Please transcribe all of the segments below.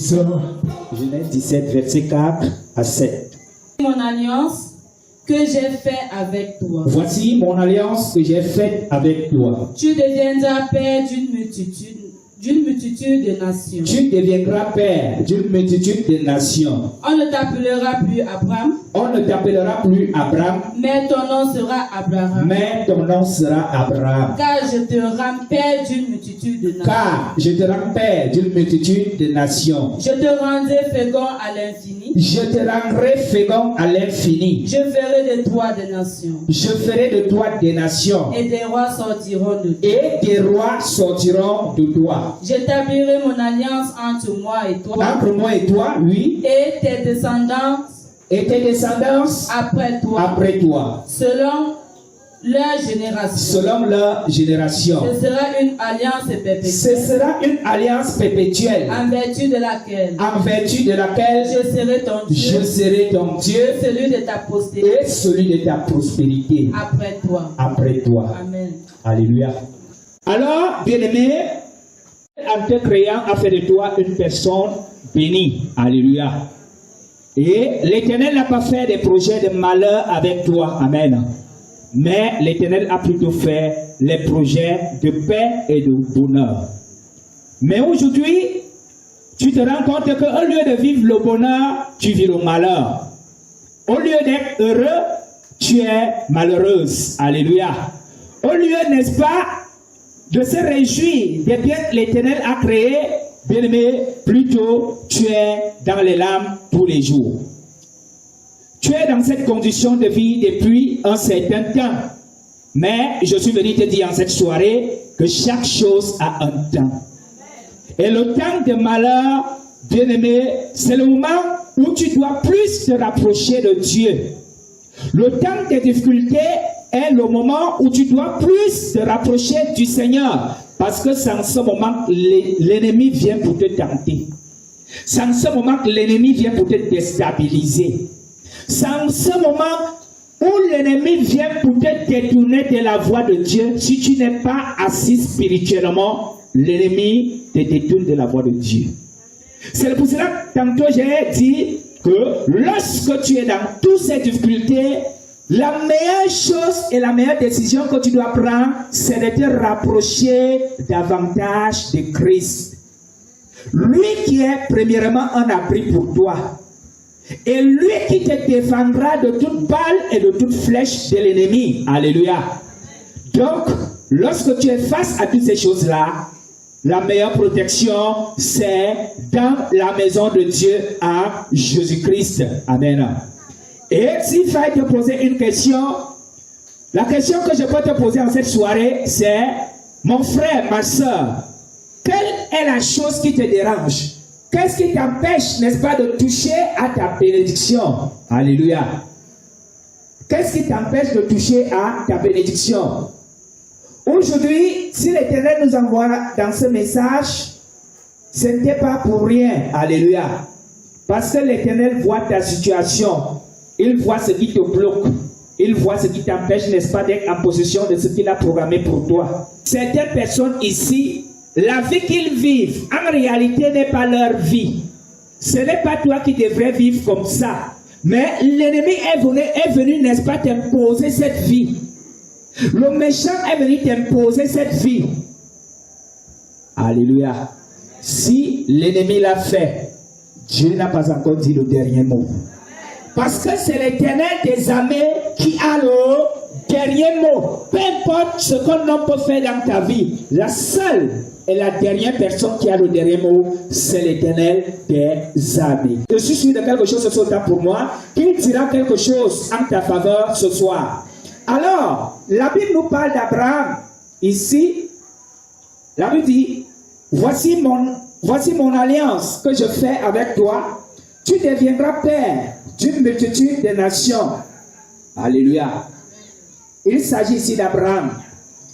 Lisons Genèse 17, verset 4 à 7. Mon alliance que j'ai faite avec toi. Voici mon alliance que j'ai faite avec toi. Tu deviendras père d'une multitude de nations. Tu deviendras père d'une multitude de nations. On ne t'appellera plus Abraham. On ne t'appellera plus Abraham, Mais ton nom sera Abraham. mais ton nom sera Abraham. Car je te rends père d'une multitude de nations. Car je te rends père d'une multitude de nations. Je te rendrai fécond à l'infini. Je te rendrai fécond à l'infini. Je ferai de toi des nations. Je ferai de toi des nations. Et des rois sortiront de toi. Et des rois sortiront de toi. J'établirai mon alliance entre moi et toi. Entre moi et toi, oui. Et tes descendants Et tes descendants après toi. après toi. Selon leur génération. Selon leur génération. Ce sera une alliance Ce perpétuelle. sera une alliance perpétuelle. En vertu de laquelle En vertu de laquelle je serai ton Dieu. je serai ton Dieu Celui de ta postérité et celui de ta prospérité après toi. après toi. Amen. Alléluia. Alors, bien-aimé, en te créant, a fait de toi une personne bénie. Alléluia. Et l'Éternel n'a pas fait des projets de malheur avec toi. Amen. Mais l'Éternel a plutôt fait les projets de paix et de bonheur. Mais aujourd'hui, tu te rends compte qu'au lieu de vivre le bonheur, tu vis le malheur. Au lieu d'être heureux, tu es malheureuse. Alléluia. Au lieu, n'est-ce pas, de se réjouir des biens que l'Éternel a créés, bien-aimé, plutôt tu es dans les larmes tous les jours. Tu es dans cette condition de vie depuis un certain temps. Mais je suis venu te dire en cette soirée que chaque chose a un temps. Et le temps de malheur, bien-aimé, c'est le moment où tu dois plus te rapprocher de Dieu. Le temps des difficultés est le moment où tu dois plus te rapprocher du Seigneur. Parce que c'est en ce moment que l'ennemi vient pour te tenter. C'est en ce moment que l'ennemi vient pour te déstabiliser. C'est en ce moment où l'ennemi vient pour te détourner de la voie de Dieu. Si tu n'es pas assis spirituellement, l'ennemi te détourne de la voie de Dieu. C'est pour cela que tantôt j'ai dit que lorsque tu es dans toutes ces difficultés, la meilleure chose et la meilleure décision que tu dois prendre, c'est de te rapprocher davantage de Christ. Lui qui est premièrement un abri pour toi. Et lui qui te défendra de toute balle et de toute flèche de l'ennemi. Alléluia. Donc, lorsque tu es face à toutes ces choses-là, la meilleure protection, c'est dans la maison de Dieu à Jésus-Christ. Amen. Et s'il fallait te poser une question, la question que je peux te poser en cette soirée, c'est, mon frère, ma soeur, quelle est la chose qui te dérange? Qu'est-ce qui t'empêche, n'est-ce pas, de toucher à ta bénédiction? Alléluia. Qu'est-ce qui t'empêche de toucher à ta bénédiction? Aujourd'hui, si l'Éternel nous envoie dans ce message, ce n'était pas pour rien. Alléluia. Parce que l'Éternel voit ta situation. Il voit ce qui te bloque. Il voit ce qui t'empêche, n'est-ce pas, d'être en possession de ce qu'il a programmé pour toi. Certaines personnes ici, la vie qu'ils vivent, en réalité, n'est pas leur vie. Ce n'est pas toi qui devrais vivre comme ça. Mais l'ennemi est venu, n'est-ce pas, t'imposer cette vie. Le méchant est venu t'imposer cette vie. Alléluia. Si l'ennemi l'a fait, Dieu n'a pas encore dit le dernier mot. Parce que c'est l'Éternel des armées qui a le dernier mot. Peu importe ce qu'un homme peut faire dans ta vie, la seule et la dernière personne qui a le dernier mot, c'est l'Éternel des armées. Je suis sûr de quelque chose ce soir pour moi, qui dira quelque chose en ta faveur ce soir. Alors, la Bible nous parle d'Abraham. Ici, la Bible dit, voici mon alliance que je fais avec toi. Tu deviendras père d'une multitude de nations. Alléluia. Il s'agit ici d'Abraham.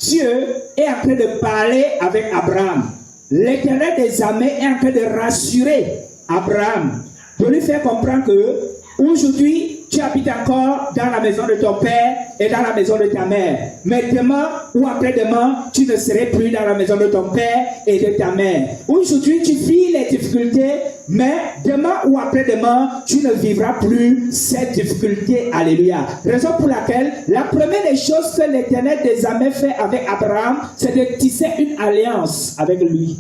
Dieu est en train de parler avec Abraham. L'Éternel des armées est en train de rassurer Abraham, de lui faire comprendre que aujourd'hui, tu habites encore dans la maison de ton père et dans la maison de ta mère. Mais demain ou après-demain, tu ne serais plus dans la maison de ton père et de ta mère. Aujourd'hui, tu vis les difficultés, mais demain ou après-demain, tu ne vivras plus ces difficultés. Alléluia. Raison pour laquelle, la première des choses que l'Éternel des armées fait avec Abraham, c'est de tisser une alliance avec lui.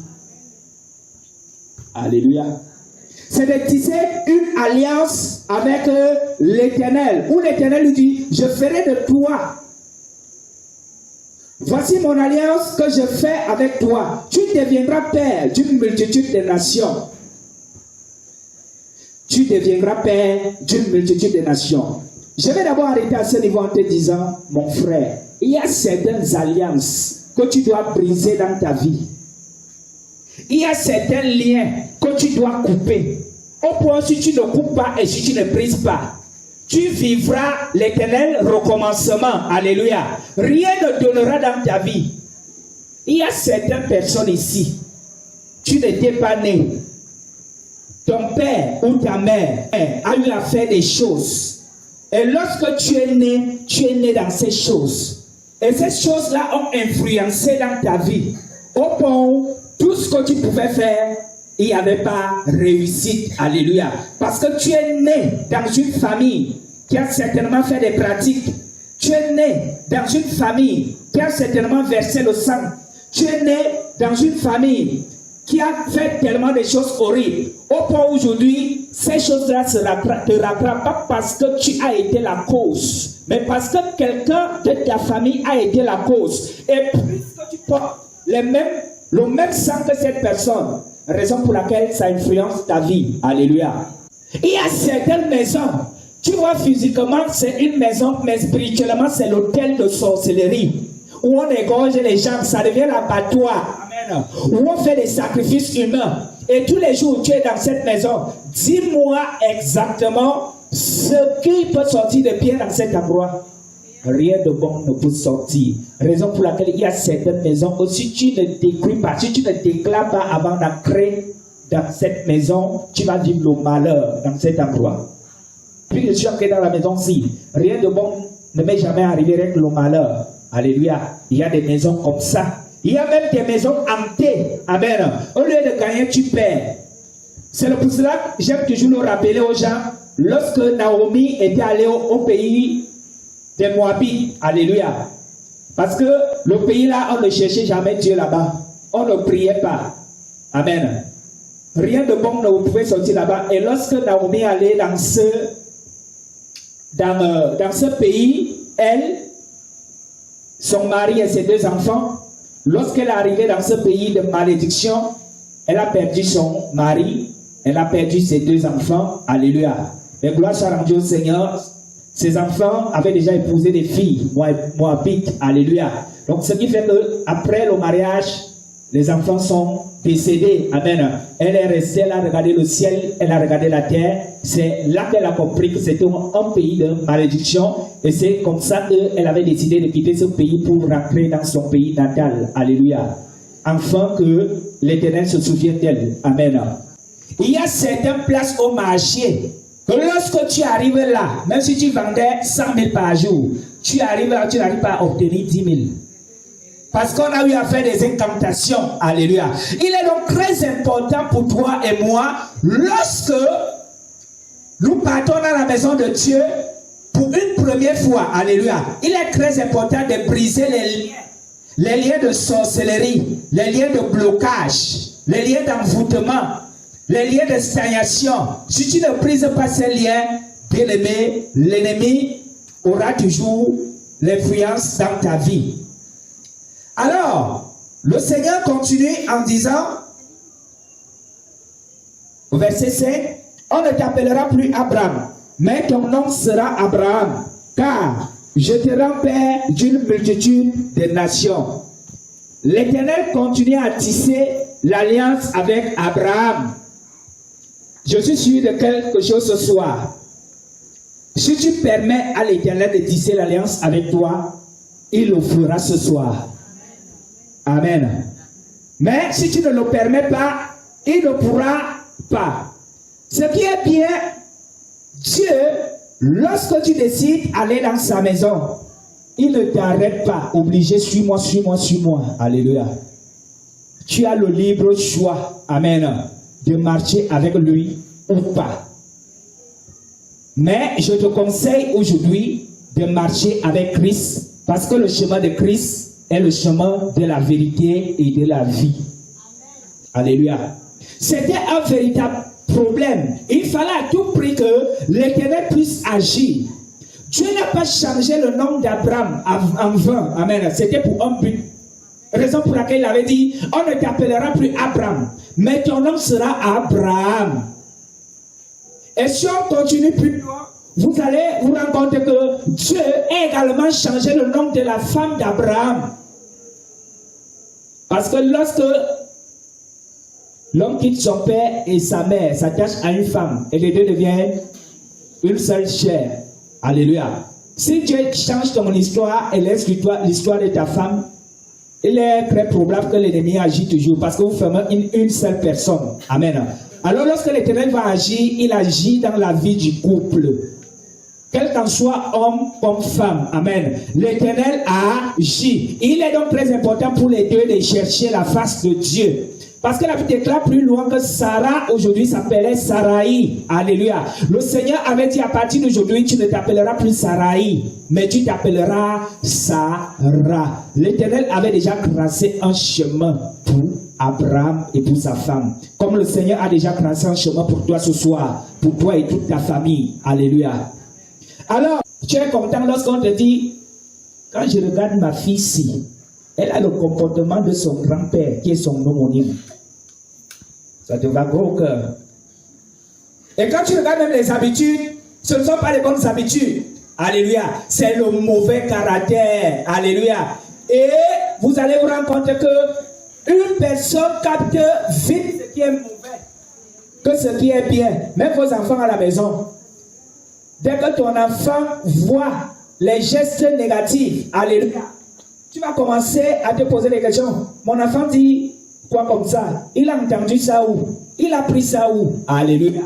Alléluia. C'est de tisser une alliance avec l'Éternel. Où l'Éternel lui dit, je ferai de toi. Voici mon alliance que je fais avec toi. Tu deviendras père d'une multitude de nations. Tu deviendras père d'une multitude de nations. Je vais d'abord arrêter à ce niveau en te disant, mon frère, il y a certaines alliances que tu dois briser dans ta vie. Il y a certains liens que tu dois couper. Au point, si tu ne coupes pas et si tu ne brises pas, tu vivras l'éternel recommencement. Alléluia. Rien ne donnera dans ta vie. Il y a certaines personnes ici. Tu n'étais pas né. Ton père ou ta mère a eu à faire des choses. Et lorsque tu es né dans ces choses. Et ces choses-là ont influencé dans ta vie. Au point où tout ce que tu pouvais faire, il n'y avait pas réussite. Alléluia. Parce que tu es né dans une famille qui a certainement fait des pratiques. Tu es né dans une famille qui a certainement versé le sang. Tu es né dans une famille qui a fait tellement de choses horribles. Au point où aujourd'hui, ces choses-là ne te rattrapent pas parce que tu as été la cause, mais parce que quelqu'un de ta famille a été la cause. Et puisque tu portes le même sang que cette personne, raison pour laquelle ça influence ta vie. Alléluia. Il y a certaines maisons, tu vois physiquement c'est une maison, mais spirituellement c'est l'hôtel de sorcellerie. Où on égorge les gens, ça devient l'abattoir. Amen. Où on fait des sacrifices humains. Et tous les jours tu es dans cette maison, dis-moi exactement ce qui peut sortir de bien dans cet endroit. Rien de bon ne peut sortir. Raison pour laquelle il y a certaines maisons où si tu ne décris pas, si tu ne déclares pas avant d'entrer dans cette maison, tu vas vivre le malheur dans cet endroit. Puis je suis entré dans la maison-ci. Rien de bon ne m'est jamais arrivé avec le malheur. Alléluia. Il y a des maisons comme ça. Il y a même des maisons hantées. Amen. Au lieu de gagner, tu perds. C'est pour cela que j'aime toujours le rappeler aux gens. Lorsque Naomi était allée au pays des Moabites, alléluia. Parce que le pays là, on ne cherchait jamais Dieu là-bas. On ne priait pas. Amen. Rien de bon ne pouvait sortir là-bas. Et lorsque Naomi allait dans ce pays, elle, son mari et ses deux enfants, lorsqu'elle est arrivée dans ce pays de malédiction, elle a perdu son mari, elle a perdu ses deux enfants. Alléluia. Et gloire soit rendue au Seigneur. Ses enfants avaient déjà épousé des filles moabites. Alléluia. Donc ce qui fait que après le mariage, les enfants sont décédés. Amen. Elle est restée là, regarder le ciel, elle a regardé la terre. C'est là qu'elle a compris que c'était un pays de malédiction. Et c'est comme ça qu'elle avait décidé de quitter ce pays pour rentrer dans son pays natal. Alléluia. Afin que l'Éternel se souvienne d'elle. Amen. Il y a certaines places au marché. Lorsque tu arrives là, même si tu vendais 100 000 par jour, tu arrives là, tu n'arrives pas à obtenir 10 000. Parce qu'on a eu à faire des incantations. Alléluia. Il est donc très important pour toi et moi, lorsque nous partons dans la maison de Dieu, pour une première fois, alléluia, il est très important de briser les liens de sorcellerie, les liens de blocage, les liens d'envoûtement, les liens de stagnation. Si tu ne brises pas ces liens, bien aimé, l'ennemi aura toujours l'influence dans ta vie. Alors, le Seigneur continue en disant, au verset 5, on ne t'appellera plus Abraham, mais ton nom sera Abraham, car je te rends père d'une multitude de nations. L'Éternel continue à tisser l'alliance avec Abraham. Je suis sûr de quelque chose ce soir. Si tu permets à l'Éternel de tisser l'alliance avec toi, il le fera ce soir. Amen. Mais si tu ne le permets pas, il ne pourra pas. Ce qui est bien, Dieu Lorsque tu décides d'aller dans sa maison, il ne t'arrête pas, obligé, suis-moi, suis-moi, suis-moi. Alléluia. Tu as le libre choix, amen, de marcher avec lui ou pas. Mais je te conseille aujourd'hui de marcher avec Christ, parce que le chemin de Christ est le chemin de la vérité et de la vie. Alléluia. C'était un véritable problème. Il fallait à tout prix que l'Éternel puisse agir. Dieu n'a pas changé le nom d'Abraham en vain. Amen. C'était pour un but. Raison pour laquelle il avait dit, on ne t'appellera plus Abraham, mais ton nom sera Abraham. Et si on continue plus loin, vous allez vous rendre compte que Dieu a également changé le nom de la femme d'Abraham. Parce que lorsque l'homme quitte son père et sa mère, s'attache à une femme, et les deux deviennent une seule chair. Alléluia. Si Dieu change ton histoire et laisse l'histoire de ta femme, il est très probable que l'ennemi agit toujours parce que vous formez une seule personne. Amen. Alors lorsque l'Éternel va agir, il agit dans la vie du couple. Quel qu'en soit homme comme femme. Amen. L'Éternel agit. Il est donc très important pour les deux de chercher la face de Dieu. Parce que la Bible déclare plus loin que Sarah aujourd'hui s'appelait Sarai. Alléluia. Le Seigneur avait dit à partir d'aujourd'hui, tu ne t'appelleras plus Sarai, mais tu t'appelleras Sarah. L'Éternel avait déjà tracé un chemin pour Abraham et pour sa femme. Comme le Seigneur a déjà tracé un chemin pour toi ce soir, pour toi et toute ta famille. Alléluia. Alors, tu es content lorsqu'on te dit, quand je regarde ma fille ici, elle a le comportement de son grand-père, qui est son homonyme. Ça te va gros au cœur. Et quand tu regardes même les habitudes, ce ne sont pas les bonnes habitudes. Alléluia. C'est le mauvais caractère. Alléluia. Et vous allez vous rendre compte que une personne capte vite ce qui est mauvais que ce qui est bien. Même vos enfants à la maison. Dès que ton enfant voit les gestes négatifs, alléluia, tu vas commencer à te poser des questions. Mon enfant dit quoi comme ça? Il a entendu ça où? Il a pris ça où? Alléluia.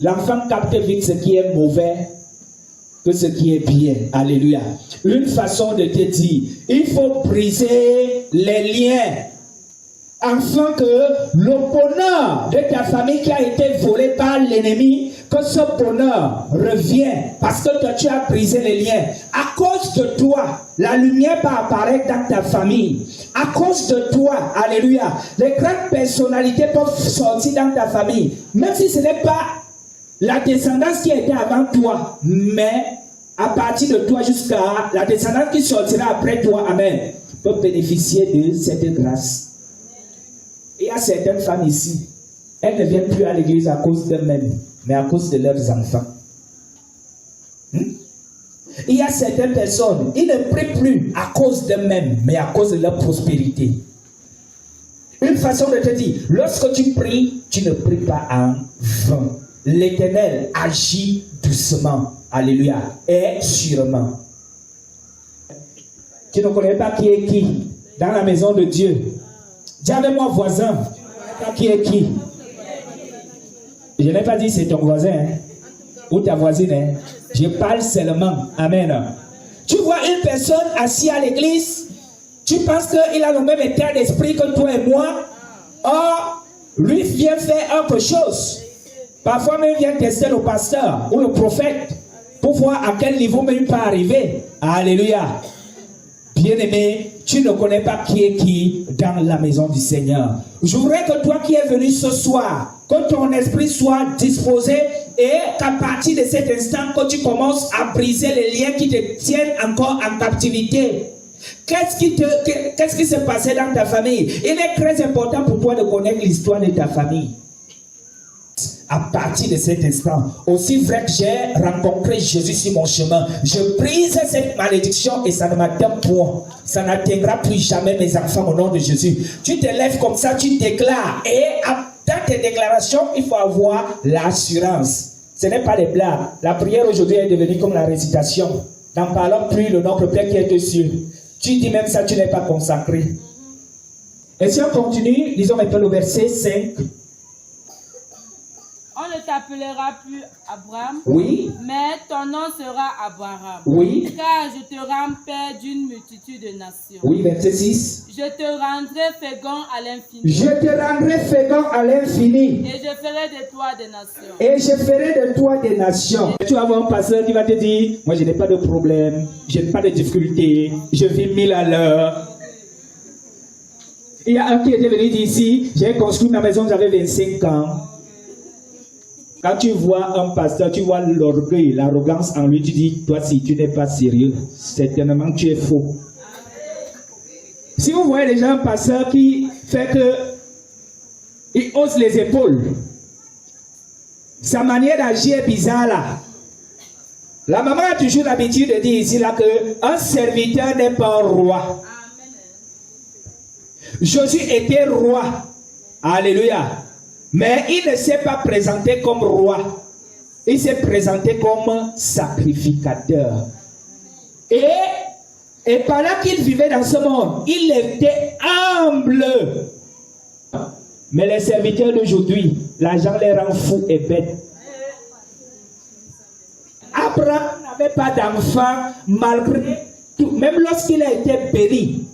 L'enfant capte vite ce qui est mauvais que ce qui est bien. Alléluia. Une façon de te dire, il faut briser les liens. Afin que le bonheur de ta famille qui a été volé par l'ennemi, que ce bonheur revienne. Parce que toi, tu as brisé les liens. À cause de toi, la lumière va apparaître dans ta famille. À cause de toi, alléluia, les grandes personnalités peuvent sortir dans ta famille. Même si ce n'est pas la descendance qui était avant toi, mais à partir de toi jusqu'à la descendance qui sortira après toi, amen, peut bénéficier de cette grâce. Il y a certaines femmes ici, elles ne viennent plus à l'église à cause d'elles-mêmes, mais à cause de leurs enfants. Il y a certaines personnes, ils ne prient plus à cause d'eux-mêmes, mais à cause de leur prospérité. Une façon de te dire, lorsque tu pries, tu ne pries pas en vain. L'Éternel agit doucement, alléluia, et sûrement. Tu ne connais pas qui est qui dans la maison de Dieu. Dis avec moi voisin, qui est qui? Je n'ai pas dit c'est ton voisin, hein, ou ta voisine. Hein. Je parle seulement. Amen. Tu vois une personne assise à l'église, tu penses qu'il a le même état d'esprit que toi et moi. Or, lui vient faire autre chose. Parfois même vient tester le pasteur ou le prophète pour voir à quel niveau même il peut arriver. Alléluia. Bien-aimé, tu ne connais pas qui est qui dans la maison du Seigneur. Je voudrais que toi qui es venu ce soir, que ton esprit soit disposé et qu'à partir de cet instant, que tu commences à briser les liens qui te tiennent encore en captivité. Qu'est-ce qui s'est passé dans ta famille? Il est très important pour toi de connaître l'histoire de ta famille. À partir de cet instant, aussi vrai que j'ai rencontré Jésus sur mon chemin, je brise cette malédiction et ça ne m'atteint point. Ça n'atteindra plus jamais mes enfants au nom de Jésus. Tu te lèves comme ça, tu déclares. Et dans tes déclarations, il faut avoir l'assurance. Ce n'est pas des blagues. La prière aujourd'hui est devenue comme la récitation. N'en parlons plus le Notre Père qui est aux cieux. Tu dis même ça, tu n'es pas consacré. Et si on continue, lisons un peu le verset 5. On ne t'appelleras plus Abraham, Oui. mais ton nom sera Abraham. Oui. Car je te rends père d'une multitude de nations. Oui, verset 6. Je te rendrai fécond à l'infini. Je te rendrai fécond à l'infini. Et je ferai de toi des nations. Et je ferai de toi des nations. Tu vas avoir un pasteur qui va te dire, moi je n'ai pas de problème, je n'ai pas de difficulté, je vis 1000 à l'heure. Il y a un qui était venu d'ici, j'ai construit ma maison, j'avais 25 ans. Quand tu vois un pasteur, tu vois l'orgueil, l'arrogance en lui, tu dis, toi si tu n'es pas sérieux, certainement tu es faux. Si vous voyez déjà un pasteur qui fait que il hausse les épaules, sa manière d'agir est bizarre là. La maman a toujours l'habitude de dire ici là que un serviteur n'est pas un roi. Jésus était roi. Alléluia. Mais il ne s'est pas présenté comme roi. Il s'est présenté comme sacrificateur. Et pendant qu'il vivait dans ce monde, il était humble. Mais les serviteurs d'aujourd'hui, l'argent les rend fous et bêtes. Abraham n'avait pas d'enfant malgré tout. Même lorsqu'il a été béni,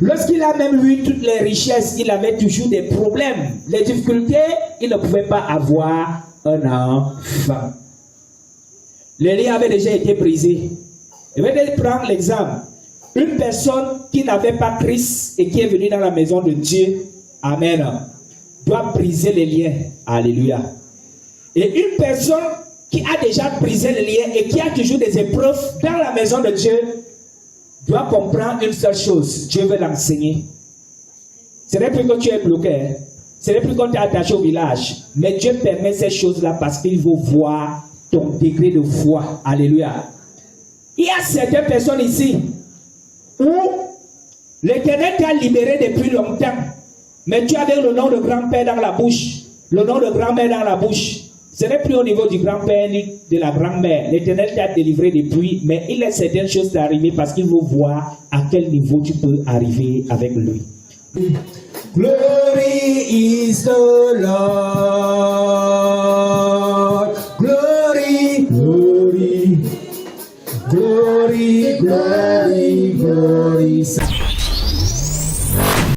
lorsqu'il a même eu toutes les richesses, il avait toujours des problèmes. Les difficultés, il ne pouvait pas avoir un enfant. Les liens avaient déjà été brisés. Je vais te prendre l'exemple. Une personne qui n'avait pas Christ et qui est venue dans la maison de Dieu, amen, doit briser les liens. Alléluia. Et une personne qui a déjà brisé les liens et qui a toujours des épreuves dans la maison de Dieu, doit comprendre une seule chose. Dieu veut l'enseigner. Ce n'est plus que tu es bloqué. Hein? Ce n'est plus qu'on t'est attaché au village. Mais Dieu permet ces choses-là parce qu'il veut voir ton degré de foi. Alléluia. Il y a certaines personnes ici où l'Éternel t'a libéré depuis longtemps. Mais tu avais le nom de grand-père dans la bouche. Le nom de grand-mère dans la bouche. Ce n'est plus au niveau du grand-père ni de la grand-mère. L'Éternel t'a délivré depuis, mais il laisse certaines choses t'arriver parce qu'il veut voir à quel niveau tu peux arriver avec lui. Glory is the Lord.